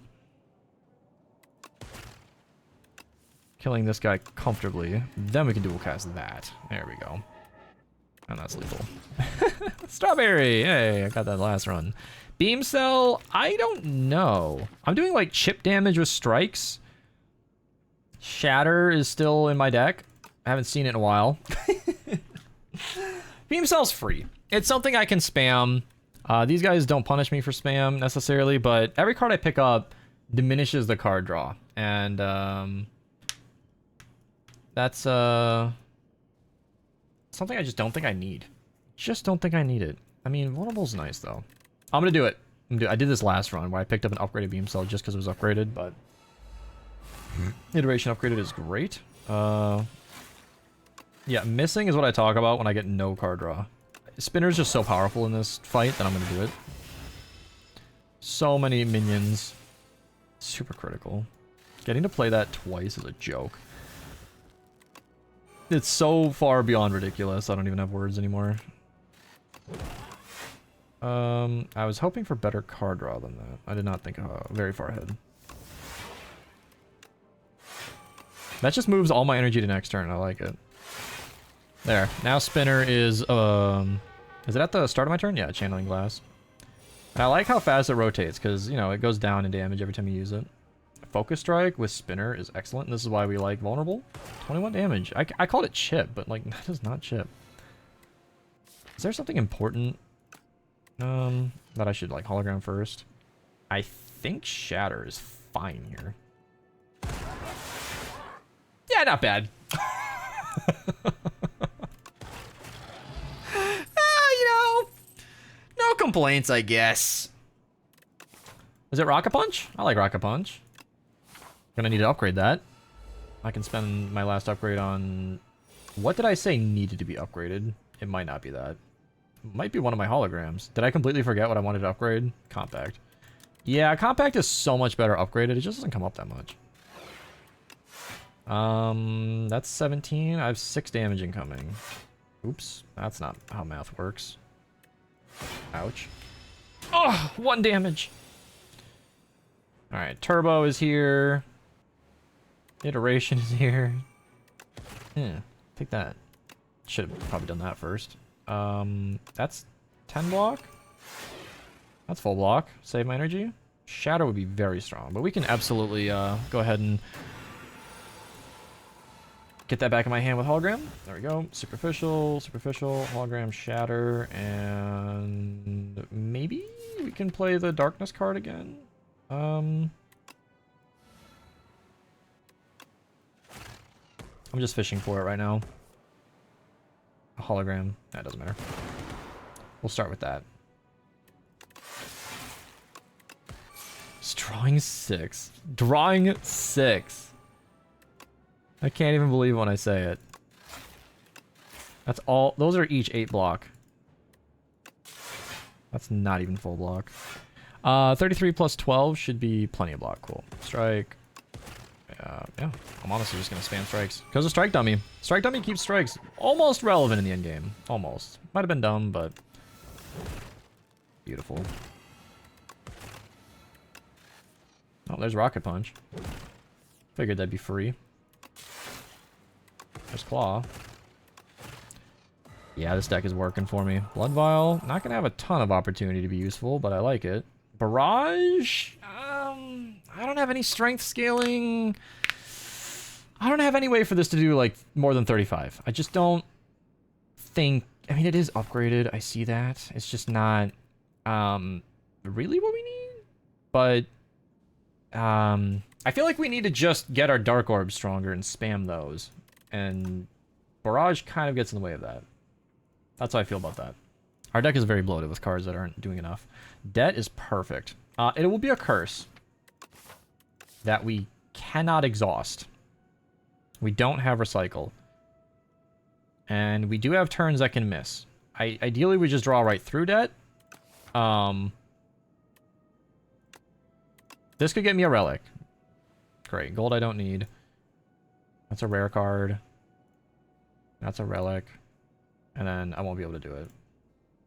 killing this guy comfortably. Then we can dual cast that. There we go. And that's lethal. Strawberry! Hey, I got that last run. Beam Cell, I don't know. I'm doing like chip damage with strikes. Shatter is still in my deck. I haven't seen it in a while. Beam Cell's free. It's something I can spam. These guys don't punish me for spam necessarily, but every card I pick up diminishes the card draw. And that's something I just don't think I need. Just don't think I need it. I mean, Vulnerable's nice though. I'm gonna do it. I did this last run where I picked up an upgraded Beam Cell just because it was upgraded, but iteration upgraded is great. Yeah, missing is what I talk about when I get no card draw. Spinner's just so powerful in this fight that I'm gonna do it. So many minions. Super critical. Getting to play that twice is a joke. It's so far beyond ridiculous, I don't even have words anymore. I was hoping for better card draw than that. I did not think very far ahead. That just moves all my energy to next turn, I like it. There. Now Spinner is it at the start of my turn? Yeah, Channeling Glass. And I like how fast it rotates, because, you know, it goes down in damage every time you use it. Focus Strike with Spinner is excellent, and this is why we like Vulnerable. 21 damage. I called it chip, but, like, that is not chip. Is there something important that I should, like, hologram first? I think Shatter is fine here. Yeah, not bad. You know, no complaints, I guess. Is it Rocket Punch? I like Rocket Punch. Gonna need to upgrade that. I can spend my last upgrade on... What did I say needed to be upgraded? It might not be that. It might be one of my holograms. Did I completely forget what I wanted to upgrade? Compact. Yeah, Compact is so much better upgraded. It just doesn't come up that much. That's 17. I have 6 damage incoming. Oops, that's not how math works. Ouch. Oh, 1 damage. Alright, Turbo is here. Iteration is here. Yeah, take that. Should have probably done that first. That's 10 block. That's full block. Save my energy. Shadow would be very strong, but we can absolutely go ahead and get that back in my hand with hologram. There we go. Superficial, superficial, hologram, shatter, and maybe we can play the darkness card again. I'm just fishing for it right now. A hologram. That doesn't matter. We'll start with that. Just drawing 6. Drawing 6. I can't even believe when I say it. That's all. Those are each 8 block. That's not even full block. 33 plus 12 should be plenty of block. Cool. Strike. Yeah, I'm honestly just going to spam strikes. Because of Strike Dummy. Strike Dummy keeps strikes almost relevant in the end game. Almost. Might have been dumb, but... Beautiful. Oh, there's Rocket Punch. Figured that'd be free. There's Claw. Yeah, this deck is working for me. Blood Vial, not gonna have a ton of opportunity to be useful, but I like it. Barrage, I don't have any strength scaling. I don't have any way for this to do like more than 35. I just don't think, I mean, it is upgraded. I see that. It's just not really what we need, but I feel like we need to just get our Dark Orbs stronger and spam those. And Barrage kind of gets in the way of that. That's how I feel about that. Our deck is very bloated with cards that aren't doing enough. Debt is perfect. It will be a curse that we cannot exhaust. We don't have recycle. And we do have turns that can miss. Ideally, we just draw right through debt. This could get me a relic. Great. Gold I don't need. That's a rare card. That's a relic. And then I won't be able to do it.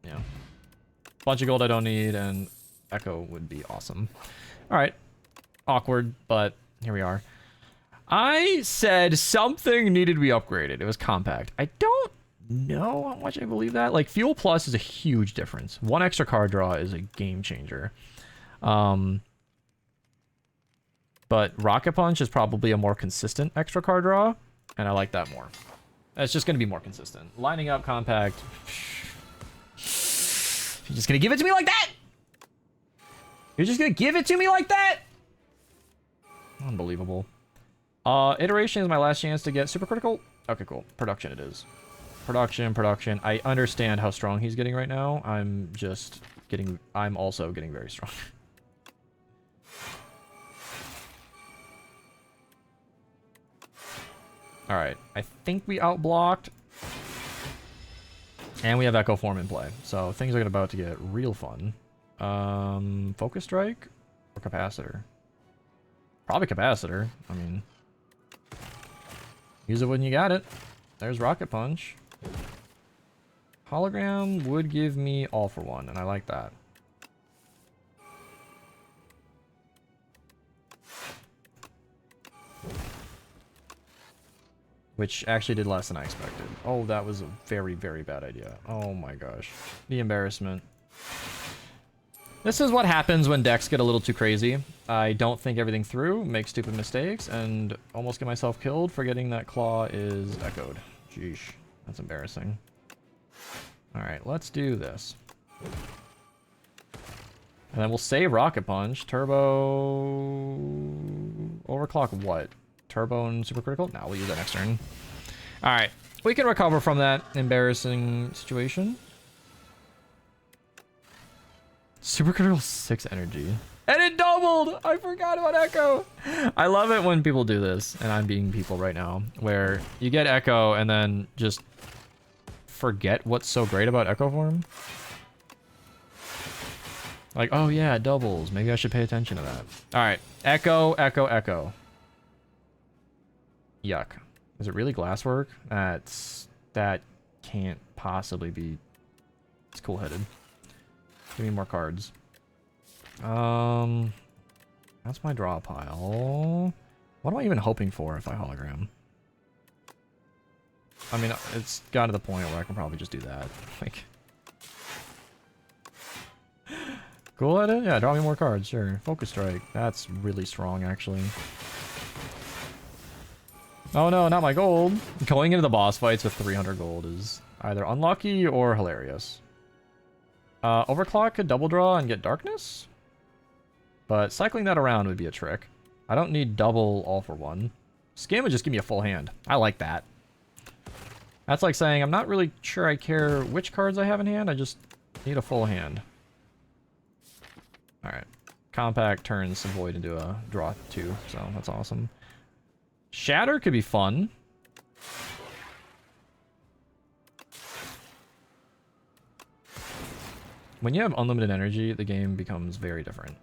Yeah. Bunch of gold I don't need, and Echo would be awesome. Alright. Awkward, but here we are. I said something needed to be upgraded. It was compact. I don't know how much I believe that. Like, Fuel Plus is a huge difference. One extra card draw is a game changer. But Rocket Punch is probably a more consistent extra card draw, and I like that more. It's just going to be more consistent. Lining up compact. You're just going to give it to me like that? You're just going to give it to me like that? Unbelievable. Iteration is my last chance to get super critical. Okay, cool. Production it is. Production. I understand how strong he's getting right now. I'm also getting very strong. Alright, I think we outblocked. And we have Echo Form in play. So things are about to get real fun. Focus Strike or Capacitor? Probably Capacitor. I mean, use it when you got it. There's Rocket Punch. Hologram would give me All for One, and I like that. Which actually did less than I expected. Oh, that was a very, very bad idea. Oh my gosh. The embarrassment. This is what happens when decks get a little too crazy. I don't think everything through, make stupid mistakes, and almost get myself killed forgetting that Claw is echoed. Jeesh. That's embarrassing. Alright, let's do this. And then we'll save Rocket Punch. Turbo... Overclock what? Turbo and Super Critical? No, we'll use that next turn. Alright. We can recover from that embarrassing situation. Super Critical 6 energy. And it doubled! I forgot about Echo! I love it when people do this, and I'm being people right now, where you get Echo and then just forget what's so great about Echo Form. Like, oh yeah, it doubles. Maybe I should pay attention to that. Alright. Echo, Echo, Echo. Yuck. Is it really glasswork? That can't possibly be... It's cool-headed. Give me more cards. That's my draw pile. What am I even hoping for if I hologram? I mean, it's got to the point where I can probably just do that. Like... Cool-headed? Yeah, draw me more cards, sure. Focus Strike. That's really strong, actually. Oh no, not my gold. Going into the boss fights with 300 gold is either unlucky or hilarious. Overclock could double draw and get darkness? But cycling that around would be a trick. I don't need double All for One. Skim would just give me a full hand. I like that. That's like saying, I'm not really sure I care which cards I have in hand, I just need a full hand. Alright. Compact turns Void into a draw 2, so that's awesome. Shatter could be fun. When you have unlimited energy, the game becomes very different.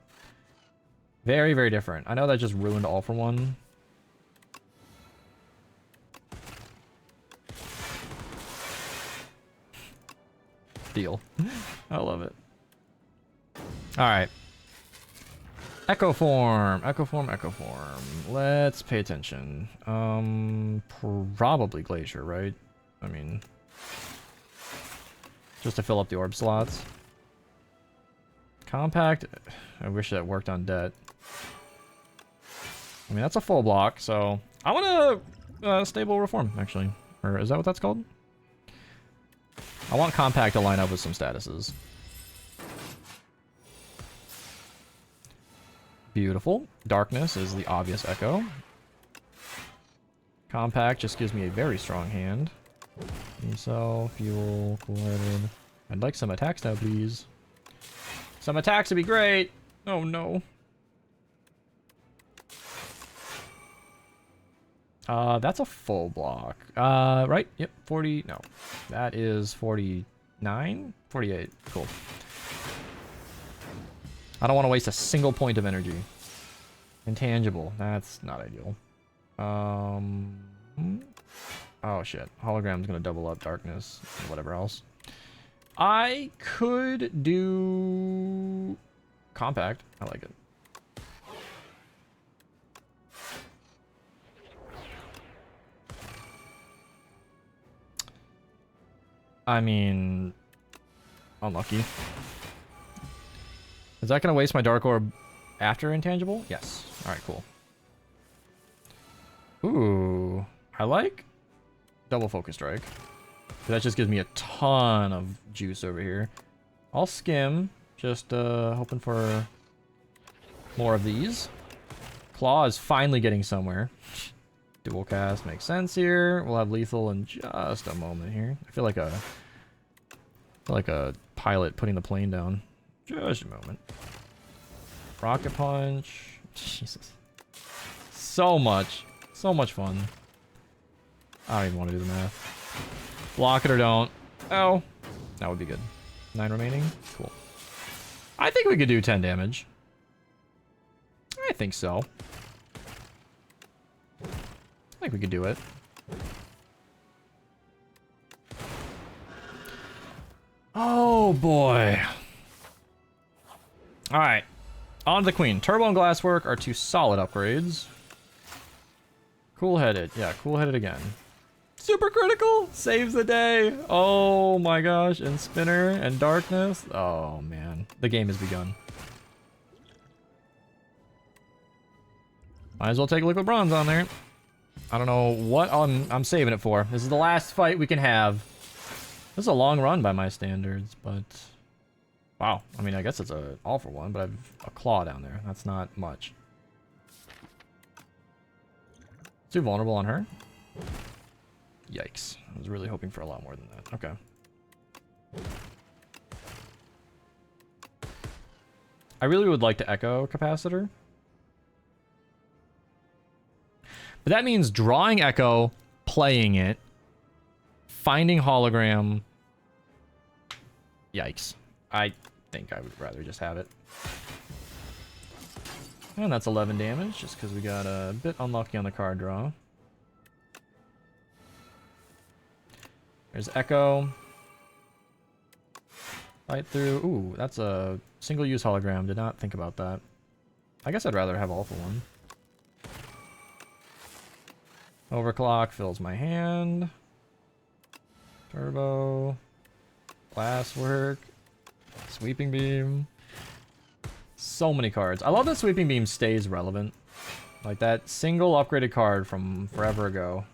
Very, very different. I know that just ruined All for One. Deal. I love it. Alright. Echo Form. Echo Form, Echo Form. Let's pay attention. Probably Glacier, right? I mean... Just to fill up the orb slots. Compact. I wish that worked on Debt. I mean, that's a full block, so... I want to Stable Reform, actually. Or is that what that's called? I want Compact to line up with some statuses. Beautiful. Darkness is the obvious Echo. Compact just gives me a very strong hand. So, Fuel, Cool-Headed. I'd like some attacks now, please. Some attacks would be great. Oh, no. That's a full block. Right? Yep, 40. No, that is 49? 48. Cool. I don't want to waste a single point of energy. Intangible. That's not ideal. Oh, shit. Hologram's gonna double up darkness and whatever else. I could do compact. I like it. I mean, unlucky. Is that gonna waste my dark orb after intangible? Yes. All right, cool. Ooh, I like double focus strike. That just gives me a ton of juice over here. I'll skim, just hoping for more of these. Claw is finally getting somewhere. Dual cast makes sense here. We'll have lethal in just a moment here. I feel like a pilot putting the plane down. Just a moment. Rocket punch. Jesus. So much fun. I don't even want to do the math. Block it or don't. Oh, that would be good. 9 remaining. Cool. I think we could do 10 damage. I think so. I think we could do it. Oh boy. All right. On to the queen. Turbo and glasswork are 2 solid upgrades. Cool-headed. Yeah, cool-headed again. Super critical saves the day. Oh my gosh. And spinner and darkness. Oh man. The game has begun. Might as well take liquid bronze on there. I don't know what I'm saving it for. This is the last fight we can have. This is a long run by my standards, but wow. I mean, I guess it's a all for one, but I've a claw down there. That's not much. Too vulnerable on her. Yikes. I was really hoping for a lot more than that. Okay. I really would like to echo capacitor. But that means drawing echo, playing it, finding hologram. Yikes. I think I would rather just have it. And that's 11 damage, just because we got a bit unlucky on the card draw. There's Echo. Fight through. Ooh, that's a single-use hologram. Did not think about that. I guess I'd rather have all for one. Overclock fills my hand. Turbo. Glasswork. Sweeping beam. So many cards. I love that Sweeping beam stays relevant. Like that single upgraded card from forever ago.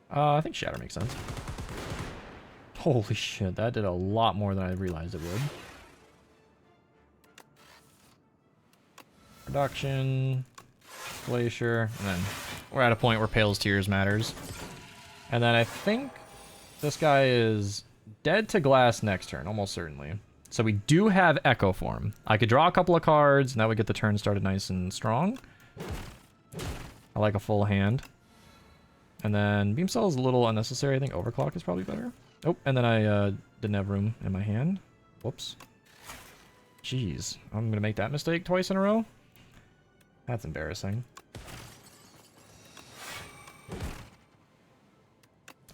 I think Shatter makes sense. Holy shit, that did a lot more than I realized it would. Production, Glacier, and then we're at a point where Pale's Tears matters. And then I think this guy is dead to glass next turn, almost certainly. So we do have Echo Form. I could draw a couple of cards, and that would get the turn started nice and strong. I like a full hand. And then Beam Cell is a little unnecessary. I think Overclock is probably better. Oh, and then I didn't have room in my hand. Whoops. Jeez. I'm going to make that mistake twice in a row? That's embarrassing.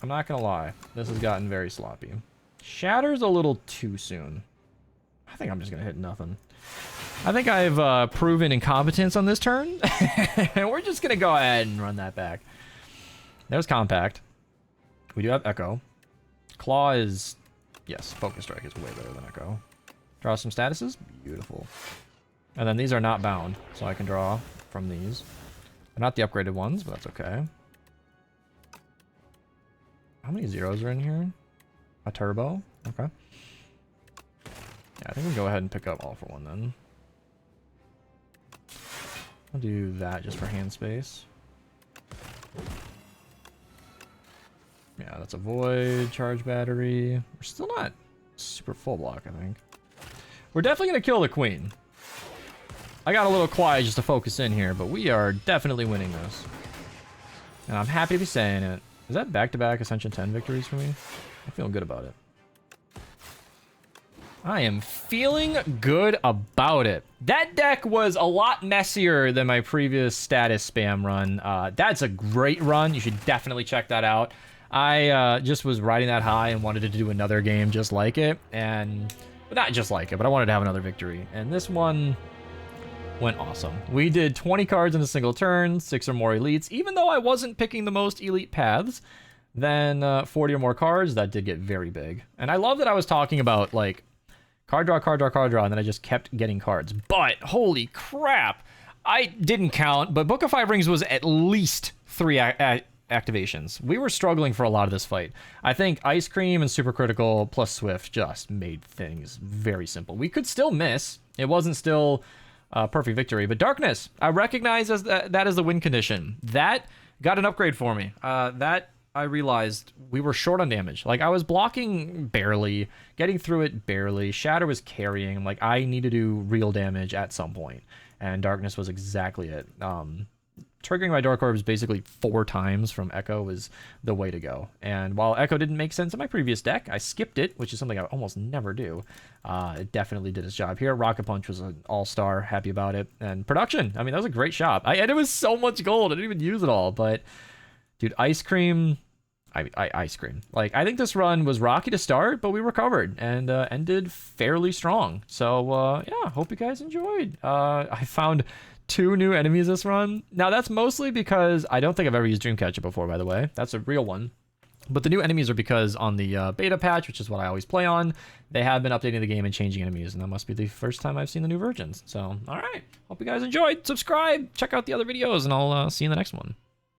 I'm not going to lie. This has gotten very sloppy. Shatter's a little too soon. I think I'm just going to hit nothing. I think I've proven incompetence on this turn. And we're just going to go ahead and run that back. There's Compact. We do have Echo. Claw is... Yes, Focus Strike is way better than Echo. Draw some statuses. Beautiful. And then these are not bound, so I can draw from these. They're not the upgraded ones, but that's okay. How many zeros are in here? A turbo? Okay. Yeah, I think we can go ahead and pick up all for one then. I'll do that just for hand space. Yeah, that's a void, charge battery. We're still not super full block, I think. We're definitely going to kill the queen. I got a little quiet just to focus in here, but we are definitely winning this. And I'm happy to be saying it. Is that back-to-back Ascension 10 victories for me? I'm feeling good about it. I am feeling good about it. That deck was a lot messier than my previous status spam run. That's a great run. You should definitely check that out. I just was riding that high and wanted to do another game just like it. And not just like it, but I wanted to have another victory. And this one went awesome. We did 20 cards in a single turn, 6 or more elites. Even though I wasn't picking the most elite paths, then 40 or more cards, that did get very big. And I love that I was talking about, like, card draw, card draw, card draw, and then I just kept getting cards. But, holy crap, I didn't count, but Book of Five Rings was at least 3 activations. We were struggling for a lot of this fight. I think Ice Cream and Super Critical plus Swift just made things very simple. We could still miss. It wasn't still a perfect victory, but Darkness, I recognize as that as the win condition. That got an upgrade for me. That I realized we were short on damage. Like, I was blocking barely, getting through it barely. Shatter was carrying. Like, I need to do real damage at some point. And Darkness was exactly it. Triggering my Dark Orbs basically 4 times from Echo was the way to go. And while Echo didn't make sense in my previous deck, I skipped it, which is something I almost never do. It definitely did its job here. Rocket Punch was an all-star, happy about it. And Production, I mean, that was a great shop. And it was so much gold, I didn't even use it all, but... Dude, Ice Cream, Ice Cream. Like, I think this run was rocky to start, but we recovered and ended fairly strong. So, yeah, hope you guys enjoyed. I found 2 new enemies this run. Now, that's mostly because I don't think I've ever used Dreamcatcher before, by the way. That's a real one. But the new enemies are because on the beta patch, which is what I always play on, they have been updating the game and changing enemies, and that must be the first time I've seen the new versions. So, all right. Hope you guys enjoyed. Subscribe. Check out the other videos, and I'll see you in the next one.